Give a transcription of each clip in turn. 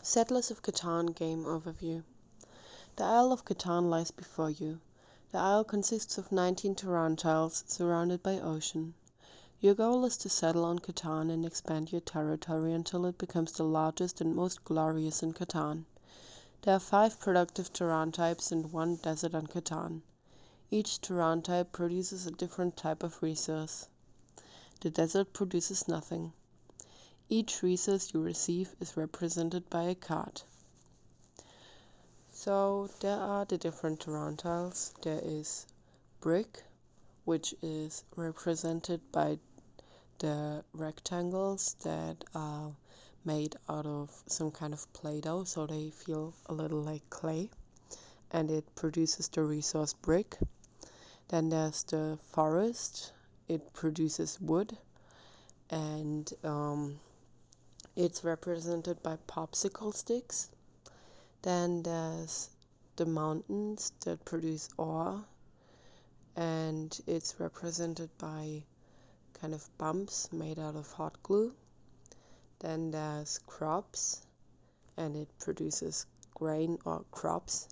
Settlers of Catan game overview. The Isle of Catan lies before you. The isle consists of 19 Terran tiles surrounded by ocean. Your goal is to settle on Catan and expand your territory until it becomes the largest and most glorious in Catan. There are 5 productive Terran types and 1 desert on Catan. Each Terran type produces a different type of resource. The desert produces nothing. Each resource you receive is represented by a card. So there are the different Terran tiles. There is brick, which is represented by the rectangles that are made out of some kind of Play-Doh, so they feel a little like clay, and it produces the resource brick. Then there's the forest. It produces wood, and it's represented by popsicle sticks. Then there's the mountains that produce ore, and it's represented by kind of bumps made out of hot glue. Then there's crops, and it produces grain or crops,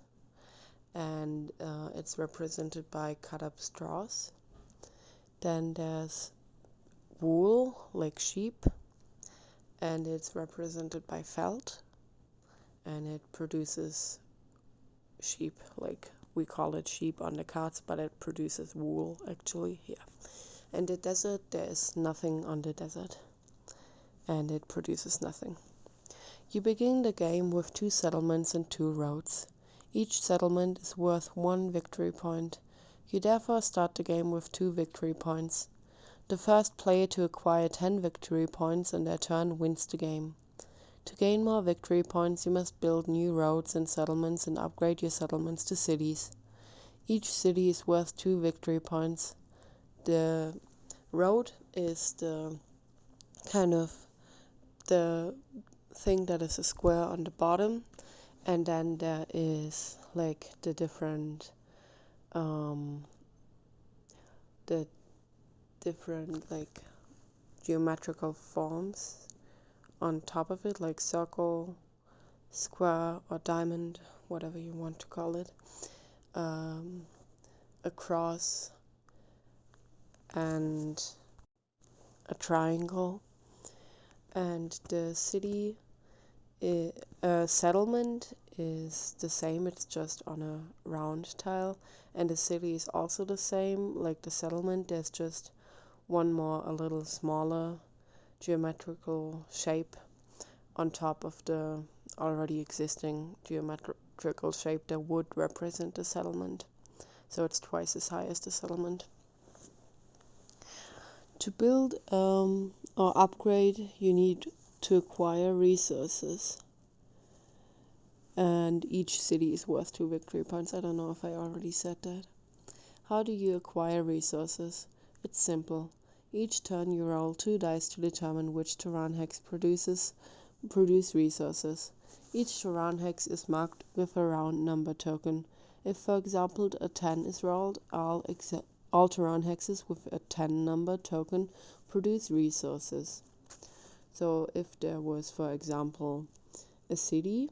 and it's represented by cut up straws. Then there's wool, like sheep, and it's represented by felt, and it produces sheep, like we call it sheep on the cards, but it produces wool actually here. And the desert, there is nothing on the desert, and it produces nothing. You begin the game with 2 settlements and 2 roads. Each settlement is worth 1 victory point. You therefore start the game with 2 victory points. The first player to acquire 10 victory points on their turn wins the game. To gain more victory points, you must build new roads and settlements and upgrade your settlements to cities. Each city is worth 2 victory points. The road is the kind of the thing that is a square on the bottom, and then there is like the different like geometrical forms on top of it, like circle, square, or diamond, whatever you want to call it, a cross, and a triangle. And the city settlement is the same, it's just on a round tile, and the city is also the same like the settlement. There's just one more, a little smaller geometrical shape on top of the already existing geometrical shape that would represent the settlement, so it's twice as high as the settlement. To build or upgrade, you need to acquire resources, and each city is worth 2 victory points. I don't know if I already said that. How do you acquire resources? It's simple. Each turn you roll 2 dice to determine which Terran hex produce resources. Each Terran hex is marked with a round number token. If, for example, a 10 is rolled, all Terran hexes with a 10 number token produce resources. So if there was, for example, a city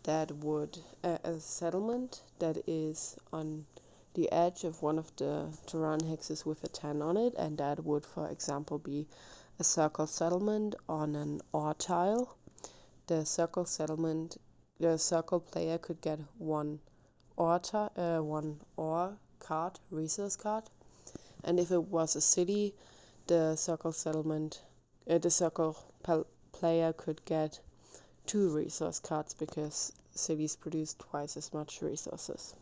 that would, a settlement that is on the edge of one of the Terran hexes with a 10 on it, and that would, for example, be a circle settlement on an ore tile. The circle player could get one ore card, resource card, and if it was a city, the circle player could get 2 resource cards because cities produce twice as much resources.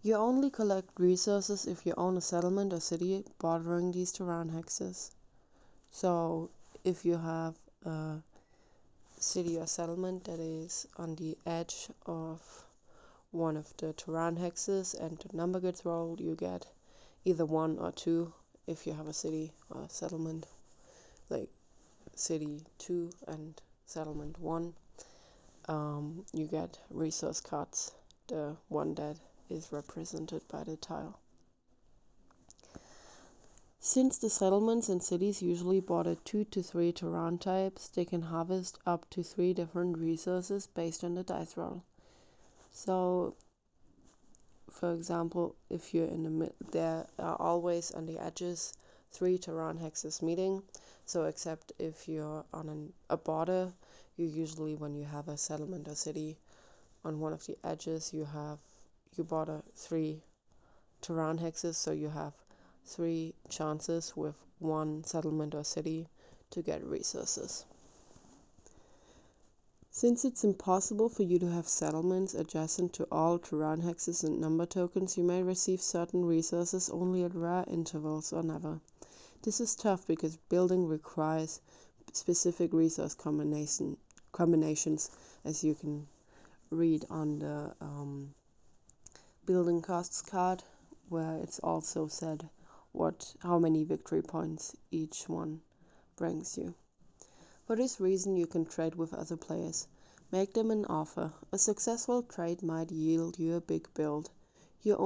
You only collect resources if you own a settlement or city bordering these Terran hexes. So if you have a city or settlement that is on the edge of one of the Terran hexes and the number gets rolled, you get either 1 or 2. If you have a city or settlement, like city 2 and settlement 1, you get resource cards, the one that is represented by the tile. Since the settlements and cities usually border 2 to 3 Terran types, they can harvest up to 3 different resources based on the dice roll. So, for example, if you're in the middle, there are always on the edges 3 Terran hexes meeting. So, except if you're on a border, you usually, when you have a settlement or city on one of the edges, you border 3 Terran hexes, so you have 3 chances with one settlement or city to get resources. Since it's impossible for you to have settlements adjacent to all Terran hexes and number tokens, you may receive certain resources only at rare intervals or never. This is tough because building requires specific resource combinations, as you can read on the building costs card, where it's also said how many victory points each one brings you. For this reason, you can trade with other players. Make them an offer. A successful trade might yield you a big build. You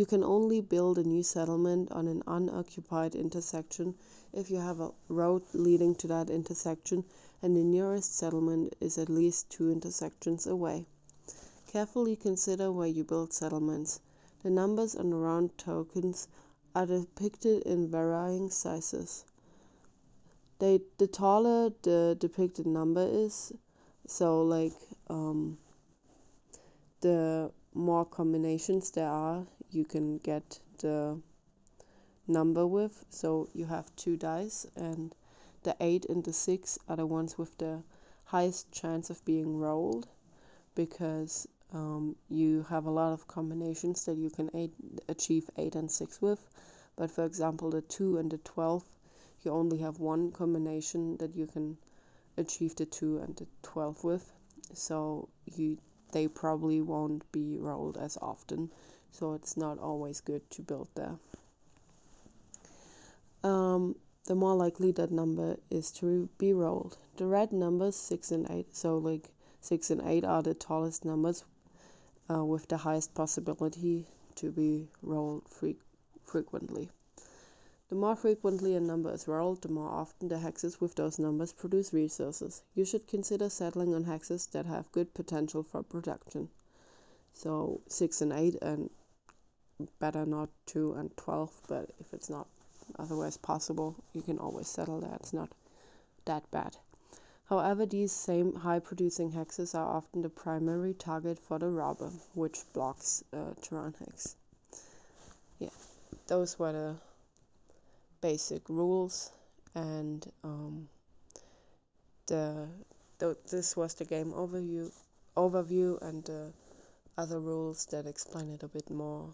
can only build a new settlement on an unoccupied intersection if you have a road leading to that intersection and the nearest settlement is at least 2 intersections away. Carefully consider where you build settlements. The numbers on the round tokens are depicted in varying sizes. The taller the depicted number is, so the more combinations there are, you can get the number with. So you have 2 dice, and the 8 and the 6 are the ones with the highest chance of being rolled, because you have a lot of combinations that you can achieve 8 and 6 with. But for example, the 2 and the 12, you only have one combination that you can achieve the 2 and the 12 with, so they probably won't be rolled as often, so it's not always good to build there. The more likely that number is to be rolled. The red numbers 6 and 8, so 6 and 8 are the tallest numbers with the highest possibility to be rolled frequently. The more frequently a number is rolled, the more often the hexes with those numbers produce resources. You should consider settling on hexes that have good potential for production. So 6 and 8, and better not 2 and 12, but if it's not otherwise possible, you can always settle there. It's not that bad. However, these same high-producing hexes are often the primary target for the robber, which blocks Terran hex. Yeah, those were the basic rules, and this was the game overview, and the other rules that explain it a bit more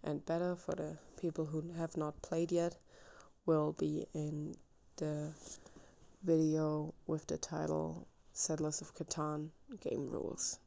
and better for the people who have not played yet will be in the video with the title Settlers of Catan Game Rules.